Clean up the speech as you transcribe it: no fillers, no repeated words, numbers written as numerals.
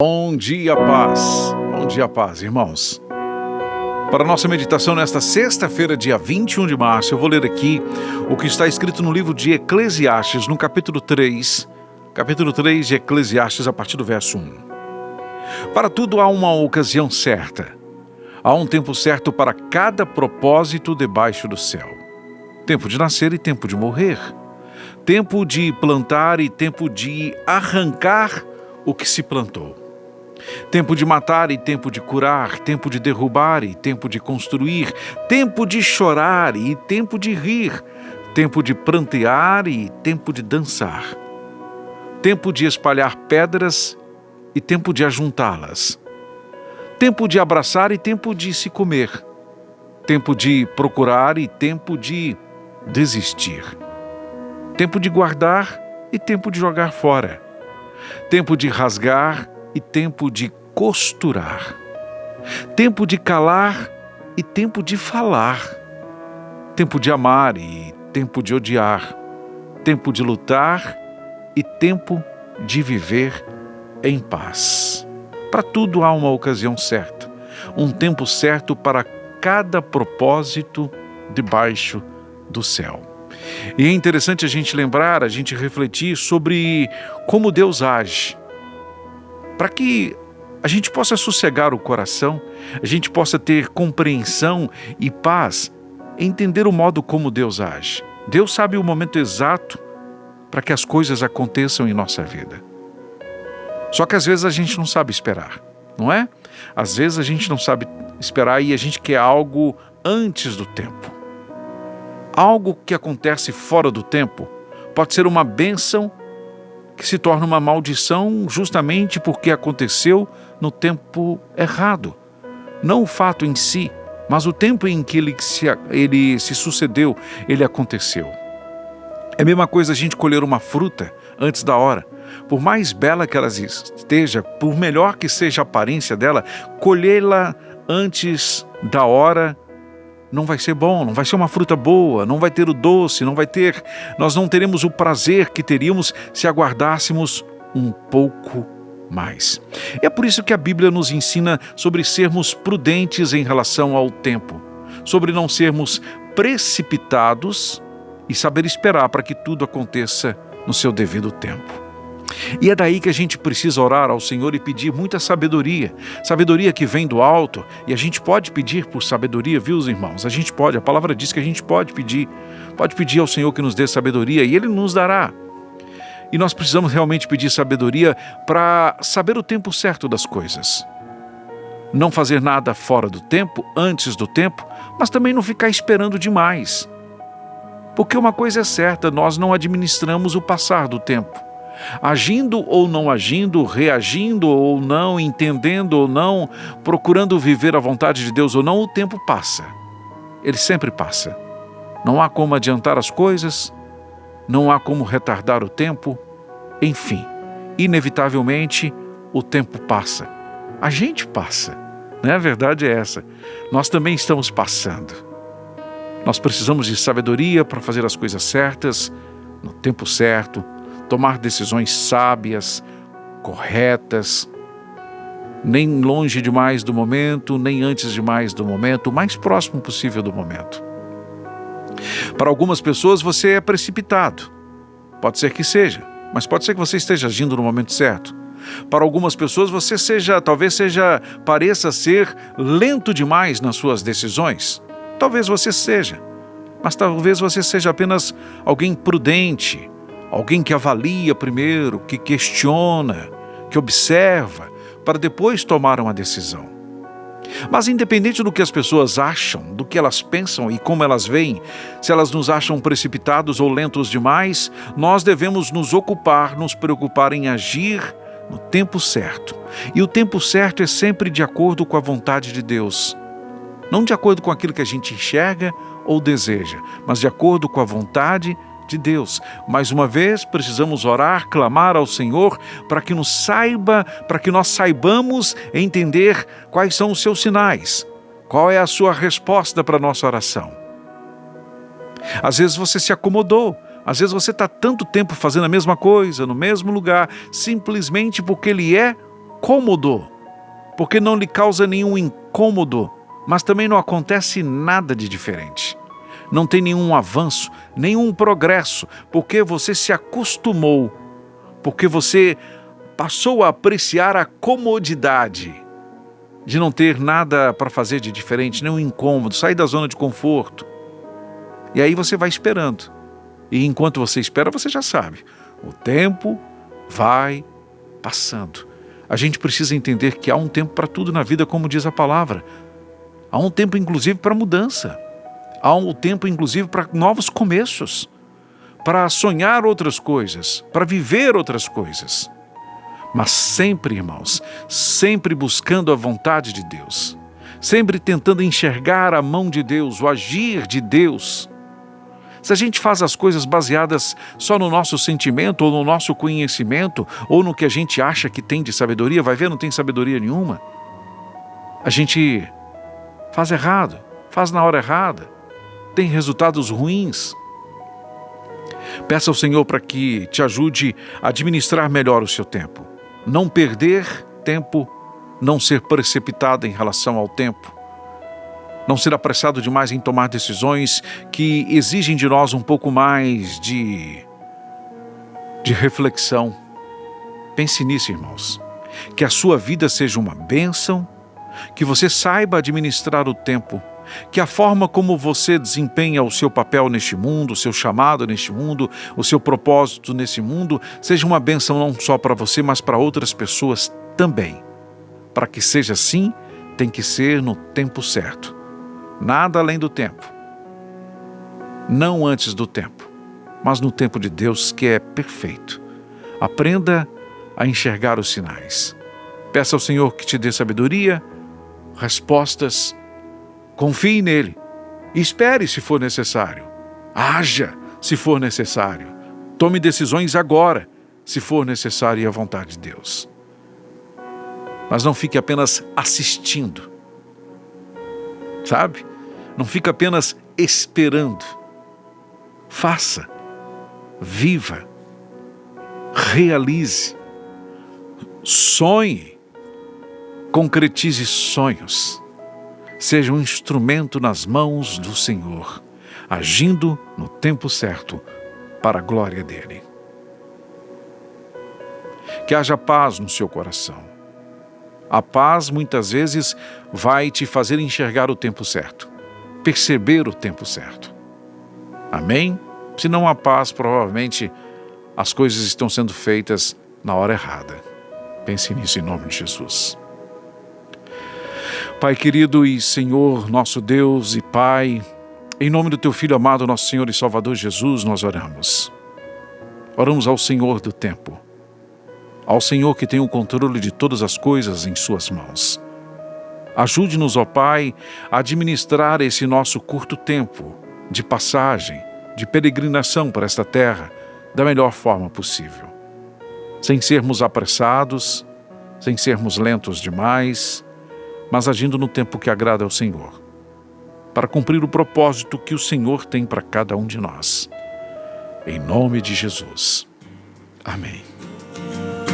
Bom dia, paz. Bom dia, paz, irmãos. Para a nossa meditação nesta sexta-feira, dia 21 de março, eu vou ler aqui o que está escrito no livro de Eclesiastes, no capítulo 3 de Eclesiastes, a partir do verso 1. Para tudo há uma ocasião certa. Há um tempo certo para cada propósito debaixo do céu. Tempo de nascer e tempo de morrer. Tempo de plantar e tempo de arrancar o que se plantou. Tempo de matar e tempo de curar, tempo de derrubar e tempo de construir, tempo de chorar e tempo de rir, tempo de prantear e tempo de dançar, tempo de espalhar pedras e tempo de ajuntá-las, tempo de abraçar e tempo de se comer, tempo de procurar e tempo de desistir, tempo de guardar e tempo de jogar fora, tempo de rasgar e tempo de costurar, tempo de calar e tempo de falar, tempo de amar e tempo de odiar, tempo de lutar e tempo de viver em paz. Para tudo há uma ocasião certa, um tempo certo para cada propósito debaixo do céu. E é interessante a gente lembrar, a gente refletir sobre como Deus age, para que a gente possa sossegar o coração, a gente possa ter compreensão e paz, entender o modo como Deus age. Deus sabe o momento exato para que as coisas aconteçam em nossa vida. Só que às vezes a gente não sabe esperar, não é? Às vezes a gente não sabe esperar e a gente quer algo antes do tempo. Algo que acontece fora do tempo pode ser uma bênção que se torna uma maldição justamente porque aconteceu no tempo errado. Não o fato em si, mas o tempo em que ele se sucedeu, ele aconteceu. É a mesma coisa a gente colher uma fruta antes da hora. Por mais bela que ela esteja, por melhor que seja a aparência dela, colhê-la antes da hora não vai ser bom, não vai ser uma fruta boa, não vai ter o doce, nós não teremos o prazer que teríamos se aguardássemos um pouco mais. É por isso que a Bíblia nos ensina sobre sermos prudentes em relação ao tempo, sobre não sermos precipitados e saber esperar para que tudo aconteça no seu devido tempo. E é daí que a gente precisa orar ao Senhor e pedir muita sabedoria. Sabedoria que vem do alto, e a gente pode pedir por sabedoria, viu, irmãos? A gente pode, a palavra diz que a gente pode pedir ao Senhor que nos dê sabedoria, e Ele nos dará. E nós precisamos realmente pedir sabedoria para saber o tempo certo das coisas. Não fazer nada fora do tempo, antes do tempo, mas também não ficar esperando demais. Porque uma coisa é certa, nós não administramos o passar do tempo. Agindo ou não agindo, reagindo ou não, entendendo ou não, procurando viver a vontade de Deus ou não, o tempo passa. Ele sempre passa. Não há como adiantar as coisas, não há como retardar o tempo, enfim, inevitavelmente o tempo passa. A gente passa, né? A verdade é essa. Nós também estamos passando. Nós precisamos de sabedoria para fazer as coisas certas, no tempo certo, tomar decisões sábias, corretas, nem longe demais do momento, nem antes demais do momento, o mais próximo possível do momento. Para algumas pessoas você é precipitado, pode ser que seja, mas pode ser que você esteja agindo no momento certo. Para algumas pessoas você pareça ser lento demais nas suas decisões, talvez você seja, mas talvez você seja apenas alguém prudente, alguém que avalia primeiro, que questiona, que observa, para depois tomar uma decisão. Mas independente do que as pessoas acham, do que elas pensam e como elas veem, se elas nos acham precipitados ou lentos demais, nós devemos nos preocupar em agir no tempo certo. E o tempo certo é sempre de acordo com a vontade de Deus. Não de acordo com aquilo que a gente enxerga ou deseja, mas de acordo com a vontade de Deus. Mais uma vez, precisamos orar, clamar ao Senhor para que nós saibamos entender quais são os seus sinais, qual é a sua resposta para a nossa oração. Às vezes você se acomodou, às vezes você está tanto tempo fazendo a mesma coisa, no mesmo lugar, simplesmente porque Ele é cômodo, porque não lhe causa nenhum incômodo, mas também não acontece nada de diferente. Não tem nenhum avanço, nenhum progresso, porque você se acostumou, porque você passou a apreciar a comodidade de não ter nada para fazer de diferente, nenhum incômodo, sair da zona de conforto. E aí você vai esperando. E enquanto você espera, você já sabe, o tempo vai passando. A gente precisa entender que há um tempo para tudo na vida, como diz a palavra. Há um tempo, inclusive, para mudança. Há um tempo, inclusive, para novos começos, para sonhar outras coisas, para viver outras coisas. Mas sempre, irmãos, sempre buscando a vontade de Deus, sempre tentando enxergar a mão de Deus, o agir de Deus. Se a gente faz as coisas baseadas só no nosso sentimento, ou no nosso conhecimento, ou no que a gente acha que tem de sabedoria, vai ver, não tem sabedoria nenhuma. A gente faz errado, faz na hora errada, tem resultados ruins. Peça ao Senhor para que te ajude a administrar melhor o seu tempo. Não perder tempo, não ser precipitado em relação ao tempo. Não ser apressado demais em tomar decisões que exigem de nós um pouco mais de reflexão. Pense nisso, irmãos. Que a sua vida seja uma bênção, que você saiba administrar o tempo, que a forma como você desempenha o seu papel neste mundo, o seu chamado neste mundo, o seu propósito nesse mundo, seja uma bênção não só para você, mas para outras pessoas também. Para que seja assim, tem que ser no tempo certo. Nada além do tempo. Não antes do tempo, mas no tempo de Deus, que é perfeito. Aprenda a enxergar os sinais. Peça ao Senhor que te dê sabedoria, respostas. Confie nele. Espere se for necessário. Haja se for necessário. Tome decisões agora, se for necessário e à vontade de Deus. Mas não fique apenas assistindo. Sabe? Não fique apenas esperando. Faça. Viva. Realize. Sonhe. Concretize sonhos. Seja um instrumento nas mãos do Senhor, agindo no tempo certo para a glória dele. Que haja paz no seu coração. A paz, muitas vezes, vai te fazer enxergar o tempo certo, perceber o tempo certo. Amém? Se não há paz, provavelmente as coisas estão sendo feitas na hora errada. Pense nisso em nome de Jesus. Pai querido e Senhor, nosso Deus e Pai, em nome do Teu Filho amado, nosso Senhor e Salvador Jesus, nós oramos. Oramos ao Senhor do tempo, ao Senhor que tem o controle de todas as coisas em Suas mãos. Ajude-nos, ó Pai, a administrar esse nosso curto tempo de passagem, de peregrinação para esta terra, da melhor forma possível. Sem sermos apressados, sem sermos lentos demais, mas agindo no tempo que agrada ao Senhor, para cumprir o propósito que o Senhor tem para cada um de nós. Em nome de Jesus. Amém.